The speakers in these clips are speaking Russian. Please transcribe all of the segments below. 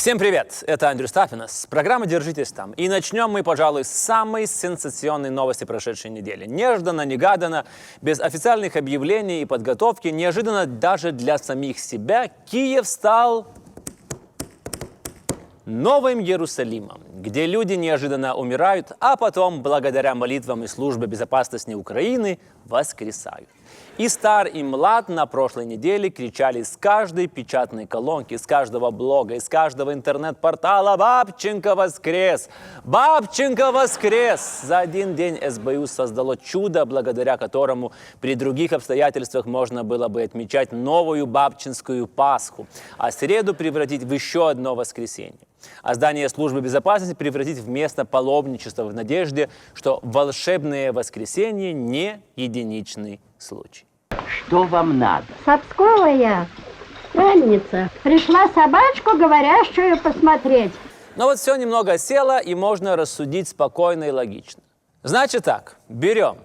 Всем привет! Это Андрей Стафинас. Программа «Держитесь там». И начнем мы, пожалуй, с самой сенсационной новости прошедшей недели. Нежданно, негаданно, без официальных объявлений и подготовки, неожиданно даже для самих себя, Киев стал Новым Иерусалимом, где люди неожиданно умирают, а потом, благодаря молитвам и службе безопасности Украины, воскресают. И стар, и млад на прошлой неделе кричали с каждой печатной колонки, с каждого блога, из каждого интернет-портала «Бабченко воскрес! Бабченко воскрес!». За один день СБУ создало чудо, благодаря которому при других обстоятельствах можно было бы отмечать новую Бабчинскую Пасху, а среду превратить в еще одно воскресенье. А здание службы безопасности превратить в место паломничества в надежде, что волшебное воскресенье не единичный случай. Что вам надо? Сапскова странница. Пришла собачку говорящую посмотреть. Но вот все немного село, и можно рассудить спокойно и логично. Значит так, берем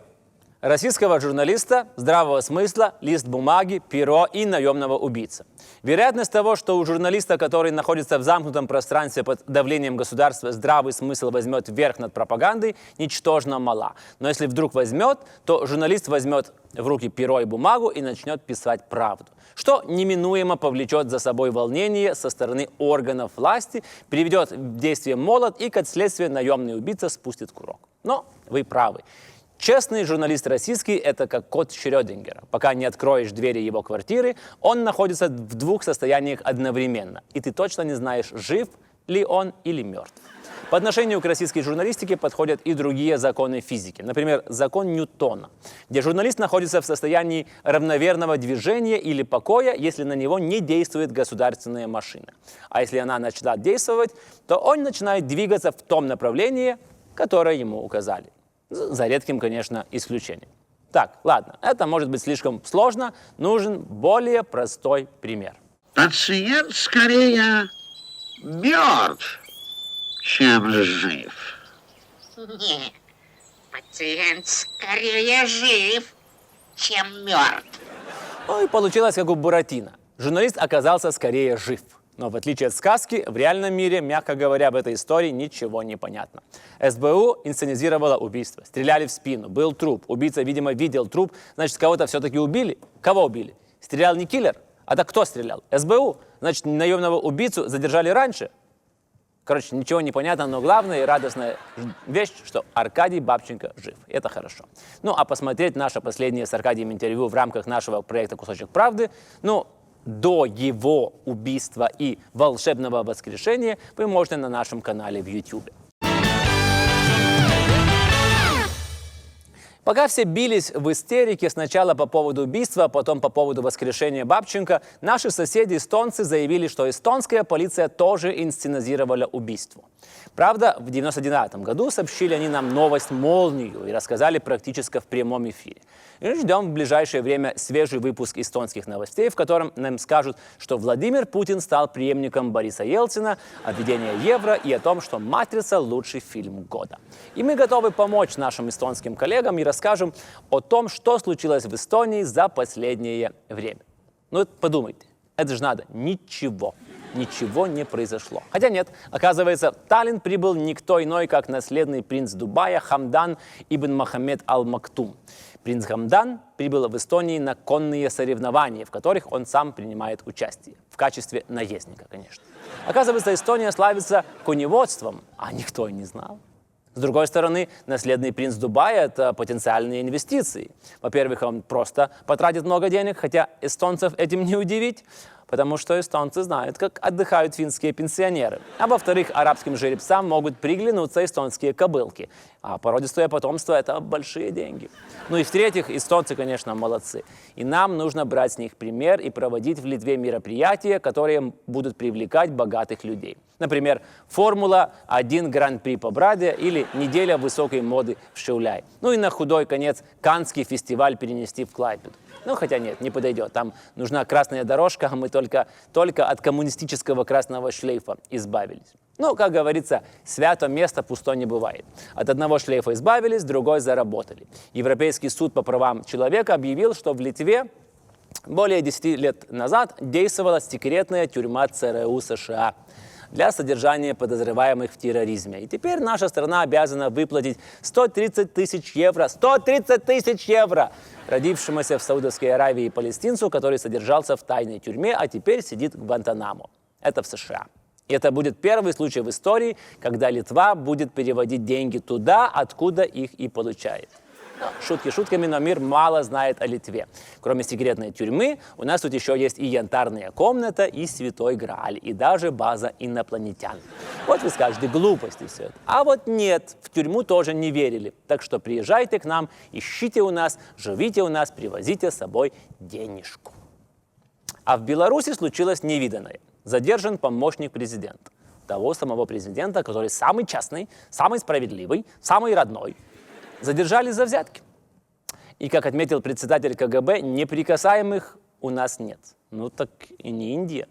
российского журналиста, здравого смысла, лист бумаги, перо и наемного убийца. Вероятность того, что у журналиста, который находится в замкнутом пространстве под давлением государства, здравый смысл возьмет верх над пропагандой, ничтожно мала. Но если вдруг возьмет, то журналист возьмет в руки перо и бумагу и начнет писать правду, что неминуемо повлечет за собой волнение со стороны органов власти, приведет в действие молот и, как следствие, наемный убийца спустит курок. Но вы правы. Честный журналист российский – это как кот Шрёдингера. Пока не откроешь двери его квартиры, он находится в двух состояниях одновременно. И ты точно не знаешь, жив ли он или мертв. По отношению к российской журналистике подходят и другие законы физики. Например, закон Ньютона, где журналист находится в состоянии равномерного движения или покоя, если на него не действует государственная машина. А если она начала действовать, то он начинает двигаться в том направлении, которое ему указали. За редким, конечно, исключением. Так, ладно, это может быть слишком сложно, нужен более простой пример. Пациент скорее мертв, чем жив. Нет, пациент скорее жив, чем мертв. Ну и получилось, как у Буратино. Журналист оказался скорее жив. Но в отличие от сказки, в реальном мире, мягко говоря, в этой истории ничего не понятно. СБУ инсценизировала убийство. Стреляли в спину, был труп. Убийца, видимо, видел труп. Значит, кого-то все-таки убили? Кого убили? Стрелял не киллер? А так кто стрелял? СБУ? Значит, наемного убийцу задержали раньше? Короче, ничего не понятно, но главная и радостная вещь, что Аркадий Бабченко жив. Это хорошо. Ну, а посмотреть наше последнее с Аркадием интервью в рамках нашего проекта «Кусочек правды», до его убийства и волшебного воскрешения вы можете на нашем канале в YouTube. Пока все бились в истерике сначала по поводу убийства, а потом по поводу воскрешения Бабченко, наши соседи-эстонцы заявили, что эстонская полиция тоже инсценизировала убийство. Правда, в 1999 году сообщили они нам новость-молнию и рассказали практически в прямом эфире. И ждем в ближайшее время свежий выпуск эстонских новостей, в котором нам скажут, что Владимир Путин стал преемником Бориса Ельцина, о введении евро и о том, что «Матрица» – лучший фильм года. И мы готовы помочь нашим эстонским коллегам и расскажем о том, что случилось в Эстонии за последнее время. Ну, подумайте, это же надо, ничего не произошло. Хотя нет, оказывается, в Таллин прибыл никто иной, как наследный принц Дубая Хамдан ибн Мохаммед Аль-Мактум. Принц Хамдан прибыл в Эстонии на конные соревнования, в которых он сам принимает участие. В качестве наездника, конечно. Оказывается, Эстония славится коневодством, а никто и не знал. С другой стороны, наследный принц Дубая – это потенциальные инвестиции. Во-первых, он просто потратит много денег, хотя эстонцев этим не удивить, потому что эстонцы знают, как отдыхают финские пенсионеры. А во-вторых, арабским жеребцам могут приглянуться эстонские кобылки. А породистое потомство – это большие деньги. Ну и в-третьих, эстонцы, конечно, молодцы. И нам нужно брать с них пример и проводить в Литве мероприятия, которые будут привлекать богатых людей. Например, формула «1 гран-при по Браде» или «Неделя высокой моды в Шауляй». Ну и на худой конец Каннский фестиваль перенести в Клайпеду. Ну, хотя нет, не подойдет. Там нужна красная дорожка, а мы только от коммунистического красного шлейфа избавились. Ну, как говорится, свято место пусто не бывает. От одного шлейфа избавились, другой заработали. Европейский суд по правам человека объявил, что в Литве более 10 лет назад действовала секретная тюрьма ЦРУ США. для содержания подозреваемых в терроризме. И теперь наша страна обязана выплатить 130 тысяч евро, 130 тысяч евро родившемуся в Саудовской Аравии палестинцу, который содержался в тайной тюрьме, а теперь сидит в Гвантанамо. Это в США. И это будет первый случай в истории, когда Литва будет переводить деньги туда, откуда их и получает. Шутки шутками, но мир мало знает о Литве. Кроме секретной тюрьмы, у нас тут еще есть и янтарная комната, и святой Грааль, и даже база инопланетян. Вот вы скажете, глупости все это. А вот нет, в тюрьму тоже не верили. Так что приезжайте к нам, ищите у нас, живите у нас, привозите с собой денежку. А в Беларуси случилось невиданное. Задержан помощник президента. Того самого президента, который самый честный, самый справедливый, самый родной. Задержали за взятки. И, как отметил председатель КГБ, неприкасаемых у нас нет. Ну так и не Индия.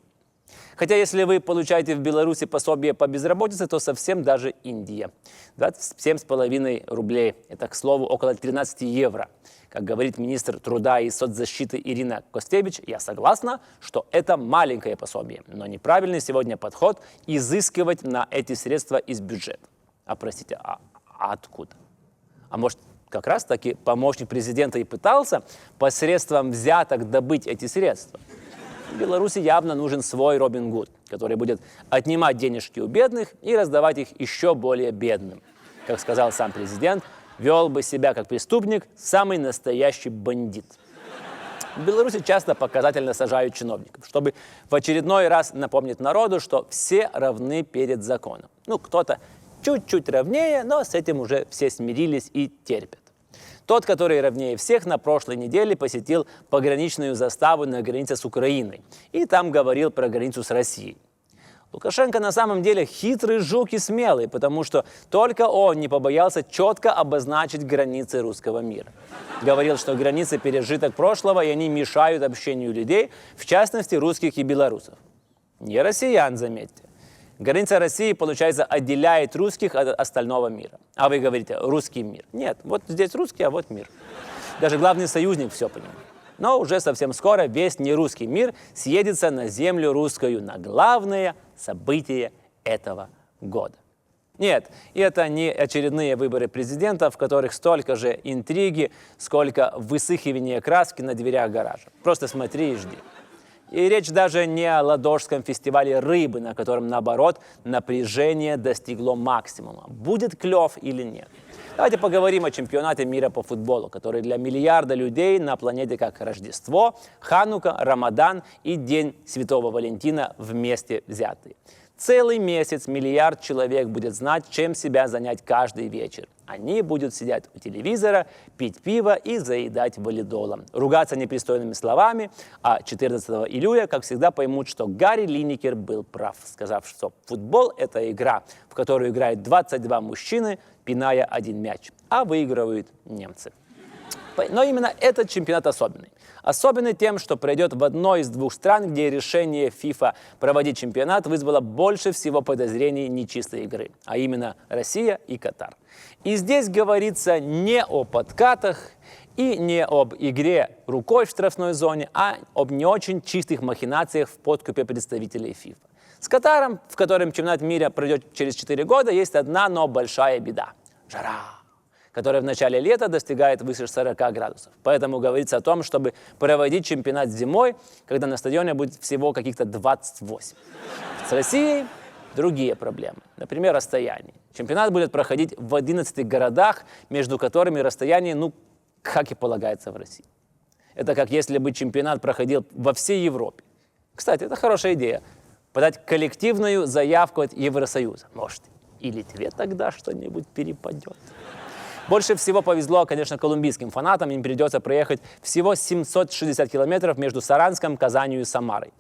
Хотя, если вы получаете в Беларуси пособие по безработице, то совсем даже Индия. 27,5 рублей. Это, к слову, около 13 евро. Как говорит министр труда и соцзащиты Ирина Костевич, я согласна, что это маленькое пособие. Но неправильный сегодня подход изыскивать на эти средства из бюджета. А простите, а откуда? А может, как раз-таки помощник президента и пытался посредством взяток добыть эти средства? В Беларуси явно нужен свой Робин Гуд, который будет отнимать денежки у бедных и раздавать их еще более бедным. Как сказал сам президент, вел бы себя как преступник, самый настоящий бандит. В Беларуси часто показательно сажают чиновников, чтобы в очередной раз напомнить народу, что все равны перед законом. Ну, кто-то чуть-чуть равнее, но с этим уже все смирились и терпят. Тот, который равнее всех, на прошлой неделе посетил пограничную заставу на границе с Украиной. И там говорил про границу с Россией. Лукашенко на самом деле хитрый жук и смелый, потому что только он не побоялся четко обозначить границы русского мира. Говорил, что границы – пережиток прошлого, и они мешают общению людей, в частности, русских и белорусов. Не россиян, заметьте. Граница России, получается, отделяет русских от остального мира. А вы говорите, русский мир. Нет, вот здесь русский, а вот мир. Даже главный союзник все понимает. Но уже совсем скоро весь нерусский мир съедется на землю русскую, на главное событие этого года. Нет, это не очередные выборы президента, в которых столько же интриги, сколько высыхивания краски на дверях гаража. Просто смотри и жди. И речь даже не о Ладожском фестивале рыбы, на котором, наоборот, напряжение достигло максимума. Будет клев или нет? Давайте поговорим о чемпионате мира по футболу, который для миллиарда людей на планете как Рождество, Ханука, Рамадан и День Святого Валентина вместе взятые. Целый месяц миллиард человек будет знать, чем себя занять каждый вечер. Они будут сидеть у телевизора, пить пиво и заедать валидолом, ругаться непристойными словами, а 14 июля, как всегда, поймут, что Гарри Линекер был прав, сказав, что футбол – это игра, в которую играют 22 мужчины, пиная один мяч, а выигрывают немцы. Но именно этот чемпионат особенный. Особенный тем, что пройдет в одной из двух стран, где решение FIFA проводить чемпионат вызвало больше всего подозрений нечистой игры, а именно Россия и Катар. И здесь говорится не о подкатах и не об игре рукой в штрафной зоне, а об не очень чистых махинациях в подкупе представителей FIFA. С Катаром, в котором чемпионат мира пройдет через 4 года, есть одна, но большая беда – жара, которая в начале лета достигает выше 40 градусов. Поэтому говорится о том, чтобы проводить чемпионат зимой, когда на стадионе будет всего каких-то 28. С Россией другие проблемы. Например, расстояние. Чемпионат будет проходить в 11 городах, между которыми расстояние, как и полагается в России. Это как если бы чемпионат проходил во всей Европе. Кстати, это хорошая идея. Подать коллективную заявку от Евросоюза. Может, и Литве тогда что-нибудь перепадет. Больше всего повезло, конечно, колумбийским фанатам. Им придется проехать всего 760 километров между Саранском, Казанью и Самарой.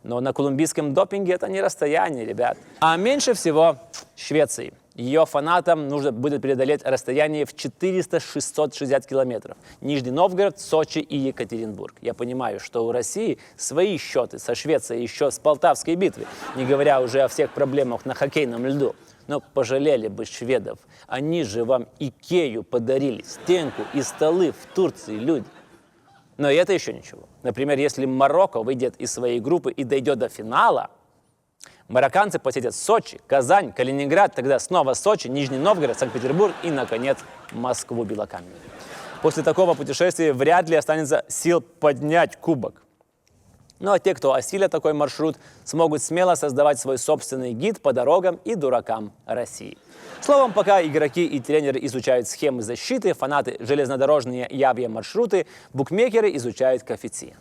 Но на колумбийском допинге это не расстояние, ребят. А меньше всего Швеции. Ее фанатам нужно будет преодолеть расстояние в 400-660 километров. Нижний Новгород, Сочи и Екатеринбург. Я понимаю, что у России свои счеты со Швецией еще с Полтавской битвы, не говоря уже о всех проблемах на хоккейном льду. Но пожалели бы шведов. Они же вам Икею подарили, стенку и столы в Турции, люди. Но и это еще ничего. Например, если Марокко выйдет из своей группы и дойдет до финала, Марокканцы посетят Сочи, Казань, Калининград, тогда снова Сочи, Нижний Новгород, Санкт-Петербург и, наконец, Москву белокаменную. После такого путешествия вряд ли останется сил поднять кубок. Ну а те, кто осилят такой маршрут, смогут смело создавать свой собственный гид по дорогам и дуракам России. Словом, пока игроки и тренеры изучают схемы защиты, фанаты железнодорожные и авиамаршруты, букмекеры изучают коэффициенты.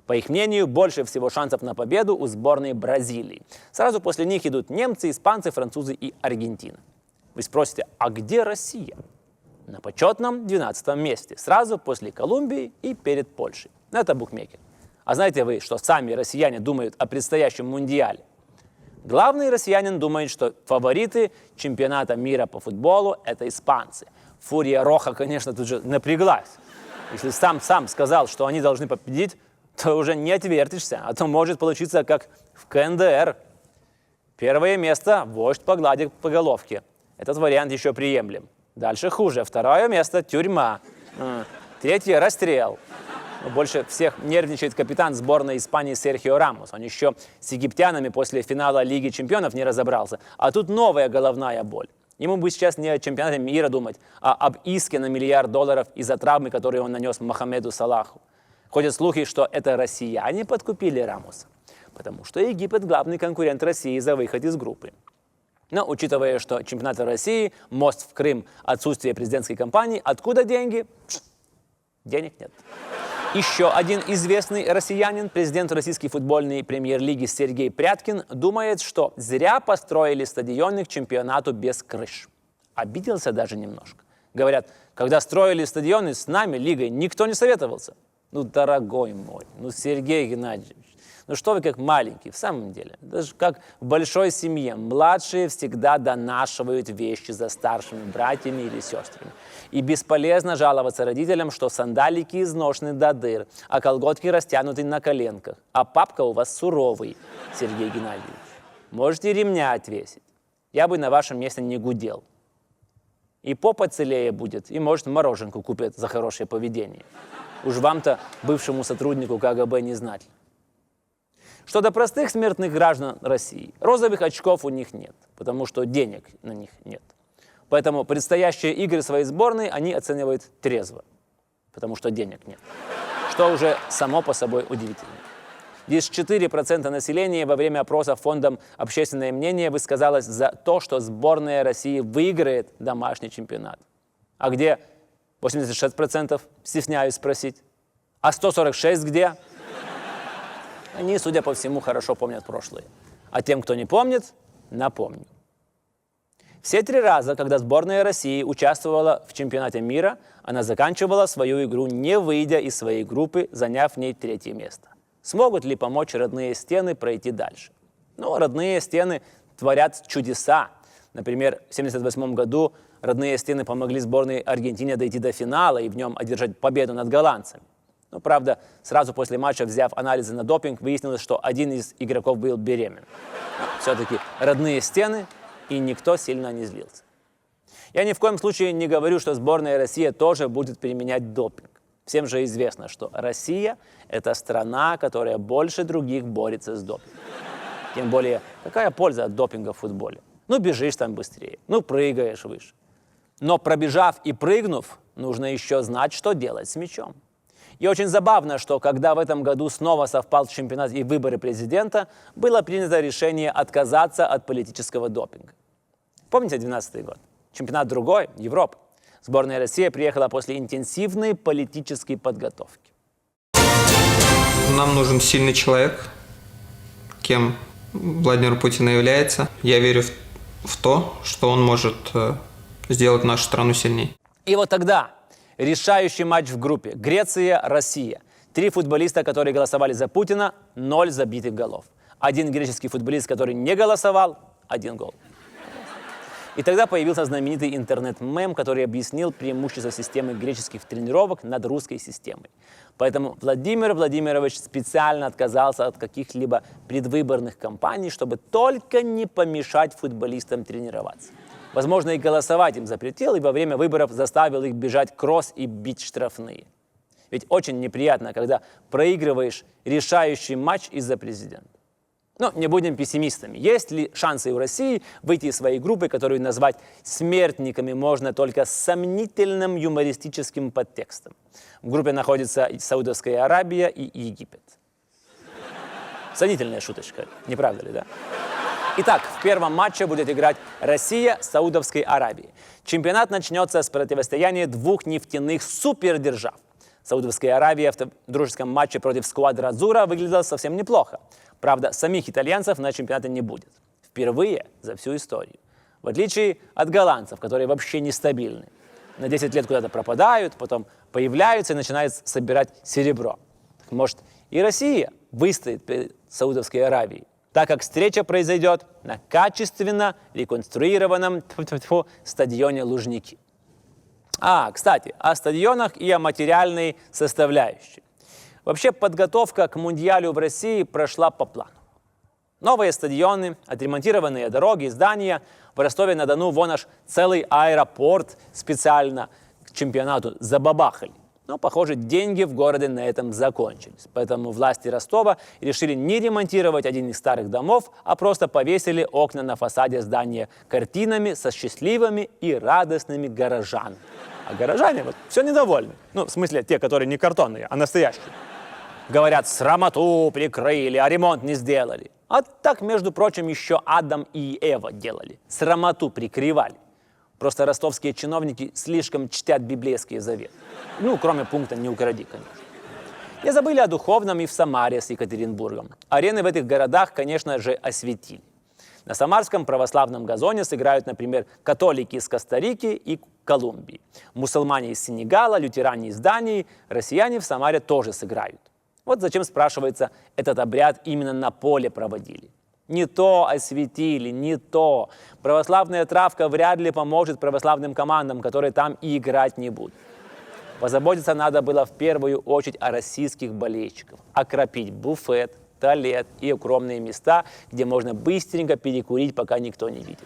По их мнению, больше всего шансов на победу у сборной Бразилии. Сразу после них идут немцы, испанцы, французы и Аргентина. Вы спросите, а где Россия? На почетном 12 месте, сразу после Колумбии и перед Польшей. Это букмекер. А знаете вы, что сами россияне думают о предстоящем мундиале? Главный россиянин думает, что фавориты чемпионата мира по футболу – это испанцы. Фурия Роха, конечно, тут же напряглась. Если сам сказал, что они должны победить, то уже не отвертишься, а то может получиться как в КНДР. Первое место – вождь погладит по головке. Этот вариант еще приемлем. Дальше хуже. Второе место – тюрьма. Третье – расстрел. Но больше всех нервничает капитан сборной Испании Серхио Рамос. Он еще с египтянами после финала Лиги чемпионов не разобрался. А тут новая головная боль. Ему бы сейчас не о чемпионате мира думать, а об иске на $1 миллиард из-за травмы, которую он нанес Мохаммеду Салаху. Ходят слухи, что это россияне подкупили Рамоса, потому что Египет – главный конкурент России за выход из группы. Но учитывая, что чемпионат России, мост в Крым, отсутствие президентской кампании, откуда деньги? Денег нет. Еще один известный россиянин, президент российской футбольной премьер-лиги Сергей Пряткин, думает, что зря построили стадионы к чемпионату без крыш. Обиделся даже немножко. Говорят, когда строили стадионы, с нами, лигой, никто не советовался. Ну, дорогой мой, ну, Сергей Геннадьевич, ну что вы как маленький, в самом деле, даже как в большой семье, младшие всегда донашивают вещи за старшими братьями или сестрами. И бесполезно жаловаться родителям, что сандалики изношены до дыр, а колготки растянуты на коленках. А папка у вас суровый, Сергей Геннадьевич. Можете ремня отвесить. Я бы на вашем месте не гудел. И попа целее будет, и, может, мороженку купят за хорошее поведение. Уж вам-то, бывшему сотруднику КГБ, не знать. Что до простых смертных граждан России, розовых очков у них нет, потому что денег на них нет. Поэтому предстоящие игры своей сборной они оценивают трезво, потому что денег нет. Что уже само по собой удивительно. Лишь 4% населения во время опроса фондом «Общественное мнение» высказалось за то, что сборная России выиграет домашний чемпионат. А где 86%? Стесняюсь спросить. А 146 где? Они, судя по всему, хорошо помнят прошлое. А тем, кто не помнит, напомню. Все 3 раза, когда сборная России участвовала в чемпионате мира, она заканчивала свою игру, не выйдя из своей группы, заняв в ней 3-е место. Смогут ли помочь родные стены пройти дальше? Ну, родные стены творят чудеса. Например, в 1978 году родные стены помогли сборной Аргентины дойти до финала и в нем одержать победу над голландцами. Но, правда, сразу после матча, взяв анализы на допинг, выяснилось, что один из игроков был беременен. Все-таки родные стены, и никто сильно не злился. Я ни в коем случае не говорю, что сборная России тоже будет применять допинг. Всем же известно, что Россия – это страна, которая больше других борется с допингом. Тем более, какая польза от допинга в футболе? Ну, бежишь там быстрее, ну, прыгаешь выше. Но пробежав и прыгнув, нужно еще знать, что делать с мячом. И очень забавно, что когда в этом году снова совпал чемпионат и выборы президента, было принято решение отказаться от политического допинга. Помните 2012 год? Чемпионат другой, Европа. Сборная России приехала после интенсивной политической подготовки. Нам нужен сильный человек, кем Владимир Путин и является. Я верю в то, что он может сделать нашу страну сильнее. И вот тогда решающий матч в группе. Греция-Россия. 3 футболиста, которые голосовали за Путина, 0 забитых голов. 1 греческий футболист, который не голосовал, 1 гол. И тогда появился знаменитый интернет-мем, который объяснил преимущество системы греческих тренировок над русской системой. Поэтому Владимир Владимирович специально отказался от каких-либо предвыборных кампаний, чтобы только не помешать футболистам тренироваться. Возможно, и голосовать им запретил, и во время выборов заставил их бежать кросс и бить штрафные. Ведь очень неприятно, когда проигрываешь решающий матч из-за президента. Но не будем пессимистами. Есть ли шансы у России выйти из своей группы, которую назвать смертниками можно только с сомнительным юмористическим подтекстом? В группе находятся Саудовская Аравия и Египет. Сомнительная шуточка, не правда ли, да? Итак, в первом матче будет играть Россия с Саудовской Аравией. Чемпионат начнется с противостояния двух нефтяных супердержав. Саудовская Аравия в дружеском матче против Сквадра Азура выглядела совсем неплохо. Правда, самих итальянцев на чемпионате не будет. Впервые за всю историю. В отличие от голландцев, которые вообще нестабильны. На 10 лет куда-то пропадают, потом появляются и начинают собирать серебро. Так может, и Россия выстоит перед Саудовской Аравией, так как встреча произойдет на качественно реконструированном стадионе Лужники. Кстати, о стадионах и о материальной составляющей. Вообще подготовка к Мундиалю в России прошла по плану. Новые стадионы, отремонтированные дороги, здания. В Ростове-на-Дону вон аж целый аэропорт специально к чемпионату забабахали. Но, похоже, деньги в городе на этом закончились. Поэтому власти Ростова решили не ремонтировать один из старых домов, а просто повесили окна на фасаде здания картинами со счастливыми и радостными горожанами. А горожане вот все недовольны. Ну, в смысле, те, которые не картонные, а настоящие. Говорят, срамоту прикрыли, а ремонт не сделали. А так, между прочим, еще Адам и Ева делали. Срамоту прикрывали. Просто ростовские чиновники слишком чтят библейский завет. Ну, кроме пункта «не укради», конечно. Не забыли о духовном и в Самаре с Екатеринбургом. Арены в этих городах, конечно же, осветили. На Самарском православном газоне сыграют, например, католики из Коста-Рики и Колумбии, мусульмане из Сенегала, лютеране из Дании, россияне в Самаре тоже сыграют. Вот зачем, спрашивается, этот обряд именно на поле проводили. Не то осветили, не то. Православная травка вряд ли поможет православным командам, которые там и играть не будут. Позаботиться надо было в первую очередь о российских болельщиках. Окропить буфет, туалет и укромные места, где можно быстренько перекурить, пока никто не видит.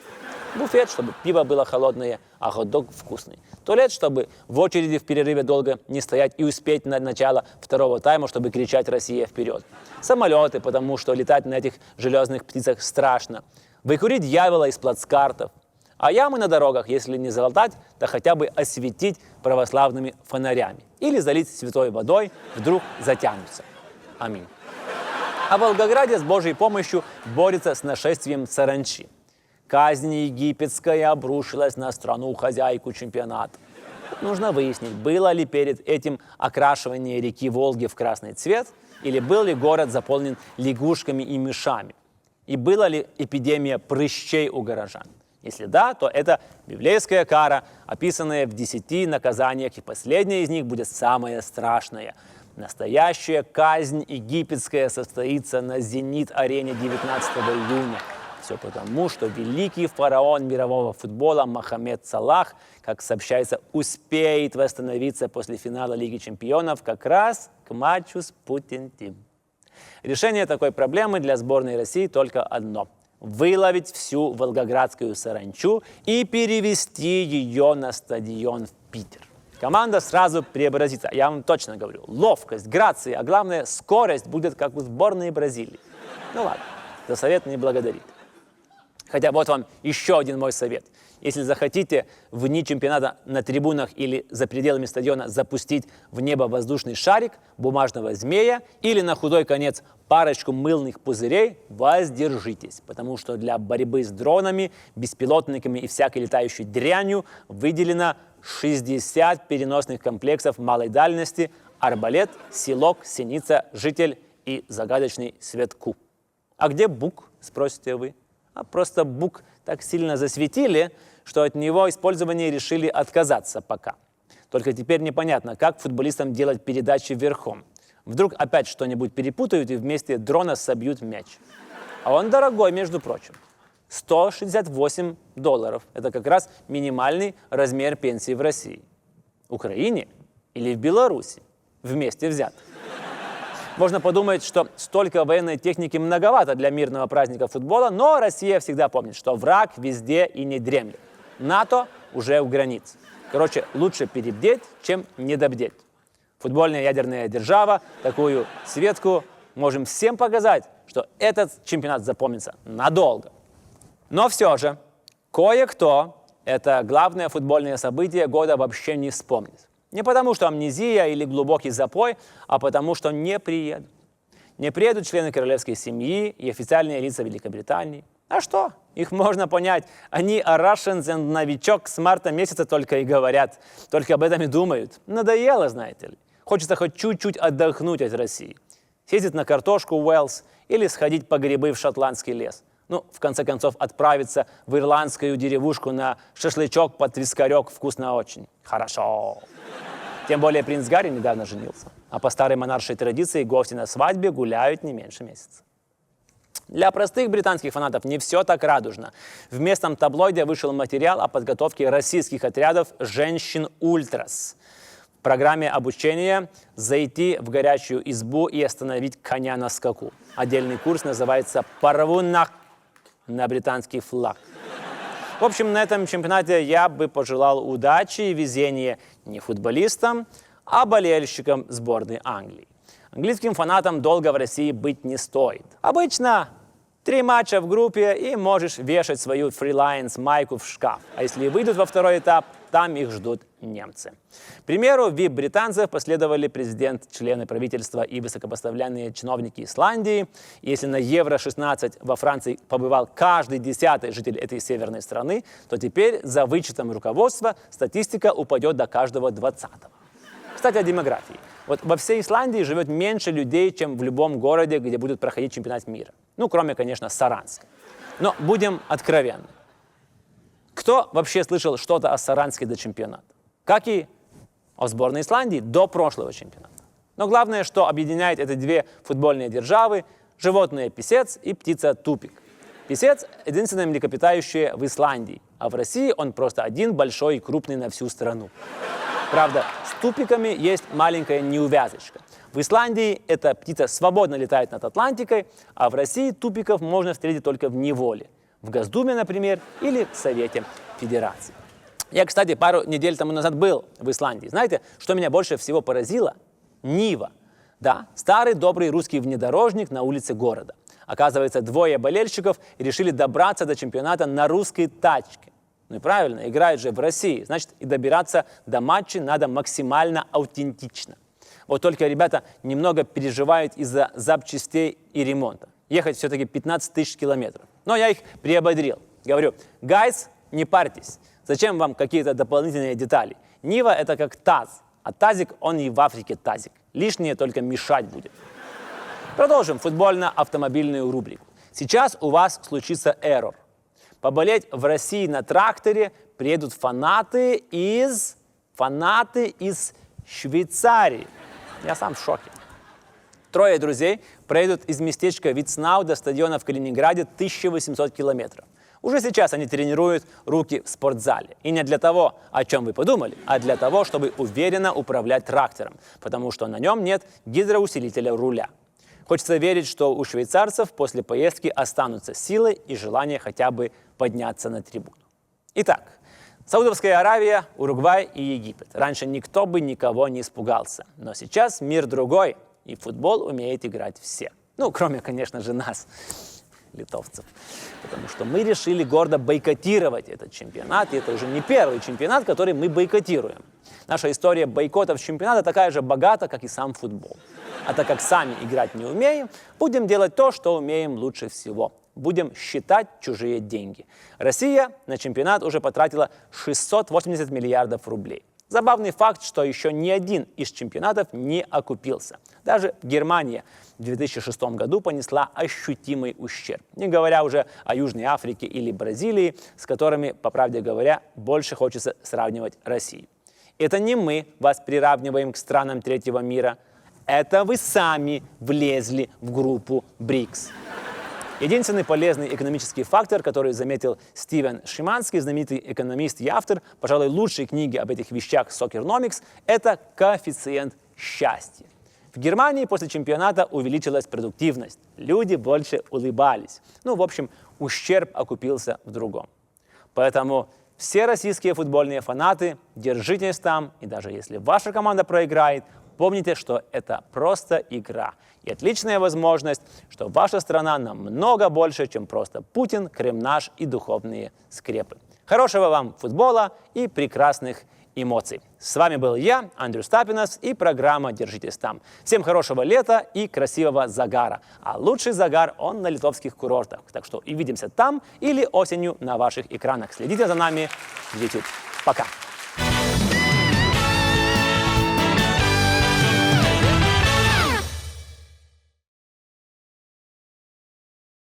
Буфет, чтобы пиво было холодное, а хот-дог вкусный. Туалет, чтобы в очереди в перерыве долго не стоять и успеть на начало второго тайма, чтобы кричать «Россия вперед!». Самолеты, потому что летать на этих железных птицах страшно. Выкурить дьявола из плацкартов. А ямы на дорогах, если не залатать, то хотя бы осветить православными фонарями. Или залить святой водой, вдруг затянутся. Аминь. А в Волгограде с Божьей помощью борется с нашествием саранчи. Казнь египетская обрушилась на страну-хозяйку чемпионата. Нужно выяснить, было ли перед этим окрашивание реки Волги в красный цвет, или был ли город заполнен лягушками и мышами, и была ли эпидемия прыщей у горожан. Если да, то это библейская кара, описанная в 10 наказаниях, и последняя из них будет самая страшная. Настоящая казнь египетская состоится на «Зенит-арене» 19 июня. Все потому, что великий фараон мирового футбола Мохаммед Салах, как сообщается, успеет восстановиться после финала Лиги чемпионов как раз к матчу с Путин-Тим. Решение такой проблемы для сборной России только одно – выловить всю волгоградскую саранчу и перевести ее на стадион в Питер. Команда сразу преобразится, я вам точно говорю. Ловкость, грация, а главное скорость будет как у сборной Бразилии. Ну ладно, за совет не благодарит. Хотя вот вам еще один мой совет. Если захотите в дни чемпионата на трибунах или за пределами стадиона запустить в небо воздушный шарик, бумажного змея или на худой конец парочку мыльных пузырей, воздержитесь. Потому что для борьбы с дронами, беспилотниками и всякой летающей дрянью выделено 60 переносных комплексов малой дальности, арбалет, селок, синица, житель и загадочный Светку. А где Бук, спросите вы? А просто Бук так сильно засветили, что от него использования решили отказаться пока. Только теперь непонятно, как футболистам делать передачи верхом. Вдруг опять что-нибудь перепутают и вместе дрона собьют мяч. А он дорогой, между прочим. $168. Это как раз минимальный размер пенсии в России. В Украине или в Беларуси? Вместе взят. Можно подумать, что столько военной техники многовато для мирного праздника футбола, но Россия всегда помнит, что враг везде и не дремлет. НАТО уже у границ. Короче, лучше перебдеть, чем недобдеть. Футбольная ядерная держава такую Светку можем всем показать, что этот чемпионат запомнится надолго. Но все же, кое-кто это главное футбольное событие года вообще не вспомнит. Не потому, что амнезия или глубокий запой, а потому, что не приедут. Не приедут члены королевской семьи и официальные лица Великобритании. А что? Их можно понять. Они о Russians and новичок с марта месяца только и говорят. Только об этом и думают. Надоело, знаете ли. Хочется хоть чуть-чуть отдохнуть от России. Съездить на картошку в Уэльс или сходить по грибы в шотландский лес. Ну, в конце концов, отправиться в ирландскую деревушку на шашлычок под вискарек. Вкусно очень. Хорошо. Тем более принц Гарри недавно женился. А по старой монаршей традиции гости на свадьбе гуляют не меньше месяца. Для простых британских фанатов не все так радужно. В местном таблоиде вышел материал о подготовке российских отрядов «Женщин-Ультрас». В программе обучения «Зайти в горячую избу и остановить коня на скаку». Отдельный курс называется «Порву на британский флаг». В общем, на этом чемпионате я бы пожелал удачи и везения не футболистам, а болельщикам сборной Англии. Английским фанатам долго в России быть не стоит. Обычно 3 матча в группе, и можешь вешать свою Freelines майку в шкаф. А если выйдут во второй этап, там их ждут немцы. К примеру, вип-британцев последовали президент, члены правительства и высокопоставленные чиновники Исландии. Если на Евро-16 во Франции побывал каждый 10-й житель этой северной страны, то теперь за вычетом руководства статистика упадет до каждого 20-го. Кстати, о демографии. Вот во всей Исландии живет меньше людей, чем в любом городе, где будут проходить чемпионат мира. Ну, кроме, конечно, Саранска. Но будем откровенны. Кто вообще слышал что-то о Саранске до чемпионата? Как и о сборной Исландии до прошлого чемпионата. Но главное, что объединяет эти две футбольные державы – животное писец и птица тупик. Писец – единственное млекопитающее в Исландии, а в России он просто один большой и крупный на всю страну. Правда, с тупиками есть маленькая неувязочка. В Исландии эта птица свободно летает над Атлантикой, а в России тупиков можно встретить только в неволе. В Госдуме, например, или в Совете Федерации. Я, кстати, пару недель тому назад был в Исландии. Знаете, что меня больше всего поразило? Нива. Да, старый добрый русский внедорожник на улице города. Оказывается, 2 болельщиков решили добраться до чемпионата на русской тачке. Ну и правильно, играют же в России, значит, и добираться до матча надо максимально аутентично. Вот только ребята немного переживают из-за запчастей и ремонта. Ехать все-таки 15 тысяч километров. Но я их приободрил. Говорю, гайс, не парьтесь. Зачем вам какие-то дополнительные детали? Нива – это как таз, а тазик, он и в Африке тазик. Лишнее только мешать будет. Продолжим футбольно-автомобильную рубрику. Сейчас у вас случится эррор. Поболеть в России на тракторе приедут фанаты из Швейцарии. Я сам в шоке. 3 друзей проедут из местечка Вицнау до стадиона в Калининграде 1800 километров. Уже сейчас они тренируют руки в спортзале. И не для того, о чем вы подумали, а для того, чтобы уверенно управлять трактором, потому что на нем нет гидроусилителя руля. Хочется верить, что у швейцарцев после поездки останутся силы и желание хотя бы подняться на трибуну. Итак, Саудовская Аравия, Уругвай и Египет. Раньше никто бы никого не испугался. Но сейчас мир другой, и в футбол умеют играть все. Ну, кроме, конечно же, нас, литовцев. Потому что мы решили гордо бойкотировать этот чемпионат. И это уже не первый чемпионат, который мы бойкотируем. Наша история бойкотов чемпионата такая же богата, как и сам футбол. А так как сами играть не умеем, будем делать то, что умеем лучше всего. Будем считать чужие деньги. Россия на чемпионат уже потратила 680 миллиардов рублей. Забавный факт, что еще ни один из чемпионатов не окупился. Даже Германия в 2006 году понесла ощутимый ущерб. Не говоря уже о Южной Африке или Бразилии, с которыми, по правде говоря, больше хочется сравнивать Россию. Это не мы вас приравниваем к странам третьего мира. Это вы сами влезли в группу БРИКС. Единственный полезный экономический фактор, который заметил Стивен Шиманский, знаменитый экономист и автор, пожалуй, лучшей книги об этих вещах «Soccernomics», это коэффициент счастья. В Германии после чемпионата увеличилась продуктивность. Люди больше улыбались. Ну, в общем, ущерб окупился в другом. Поэтому все российские футбольные фанаты, держитесь там, и даже если ваша команда проиграет, помните, что это просто игра. И отличная возможность, что ваша страна намного больше, чем просто Путин, Кремнаш и духовные скрепы. Хорошего вам футбола и прекрасных эмоций. С вами был я, Андрей Стапинос, и программа «Держитесь там». Всем хорошего лета и красивого загара. А лучший загар, он на литовских курортах. Так что увидимся там или осенью на ваших экранах. Следите за нами в YouTube. Пока.